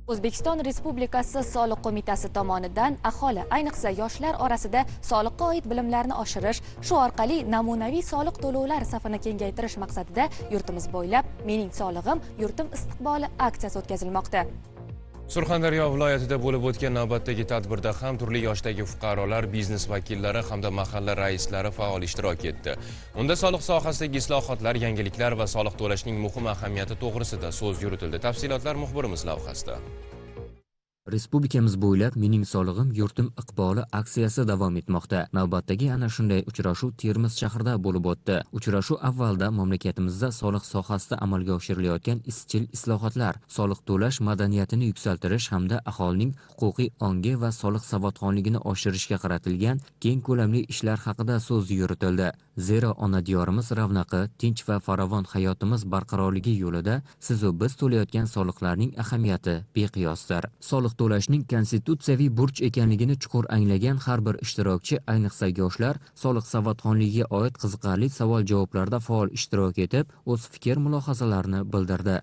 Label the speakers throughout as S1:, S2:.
S1: O'zbekiston Respublikasi Soliq qo'mitasi tomonidan aholi, ayniqsa yoshlar orasida soliqqa oid bilimlarni oshirish, shu orqali namunaviy soliq to'lovlar safini kengaytirish maqsadida yurtimiz bo'ylab "Mening solig'im, yurtim istiqboli" aksiyasi o'tkazilmoqda.
S2: Surxondaryo viloyatida bo'lib o'tgan navbatdagi tadbirda ham turli yoshdagi fuqarolar, biznes vakillari hamda mahalla raislari faol ishtirok etdi. Unda soliq sohasidagi islohotlar, yangiliklar va soliq to'lashning muhim ahamiyati to'g'risida so'z yuritildi. Tafsilotlar muxbirimiz lavhasida.
S3: Respublikamiz bo'ylab "Mening solig'im, yurtim iqboli" aksiyasi davom etmoqda. Navbatdagi ana shunday uchrashuv Termiz shahrida bo'lib o'tdi. Uchrashuv avvalda mamlakatimizda soliq sohasida amalga oshirilayotgan izchil islohotlar, soliq to'lash madaniyatini yuksaltirish hamda aholining huquqiy ongi va soliq savodxonligini oshirishga qaratilgan keng ko'lamli ishlar haqida so'z yuritildi. Zero ona diyorimiz ravnaqi, tinch va farovon hayotimiz barqarorligi yo'lida siz-u biz to'layotgan soliqlarning ahamiyati beqiyosdir. Soliq to'lashning konstitutsiyaviy burch ekanligini chuqur anglagan har bir ishtirokchi, ayniqsa yoshlar, soliq savodxonligiga oid qiziqarli savol-javoblarda faol ishtirok etib, o'z fikr-mulohazalarini bildirdi.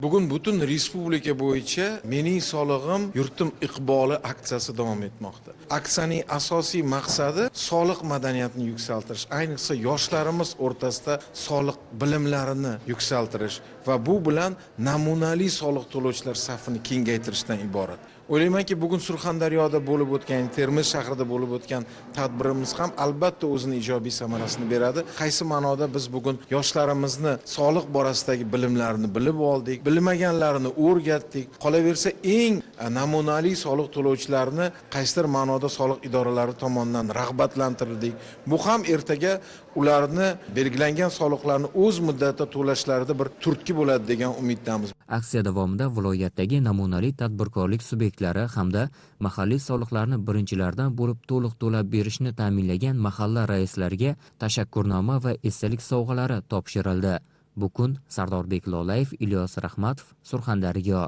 S4: Bugun butun respublika bo'yicha "Mening solig'im, yurtim iqboli" aksiyasi davom etmoqda. Aksiyaning asosiy maqsadi soliq madaniyatini yuksaltirish, ayniqsa yoshlarimiz o'rtasida soliq bilimlarini yuksaltirish va bu bilan namunali soliq to'lovchilar safini kengaytirishdan iborat. O'ylaymanki, bugun Surxondaryoda bo'lib o'tgan, Termiz shahrida bo'lib o'tgan tadbirimiz ham albatta o'zining ijobiy samarasini beradi. Qaysi ma'noda biz bugun yoshlarimizni soliq borasidagi bilimlarini bilib oldik, bilmaganlarini o'rgatdik. Qolaversa, eng namunali soliq to'lovchilarni qaysidir ma'noda soliq idoralari tomonidan rag'batlantirdik. Bu ham ertaga ularni belgilangan soliqlarni o'z muddatida to'lashlarida bir turtki bo'ladi degan umiddamiz.
S3: Aksiya davomida viloyatdagi namunali tadbirkorlik subyektlari hamda mahalliy soliqlarni birinchilardan bo'lib to'liq to'lab berishni ta'minlagan mahalla raislariga tashakkurnoma va esdalik sovg'alari topshirildi. Bu kun Sardorbek Lolayev, Ilyos Rahmatov, Surxondaryo.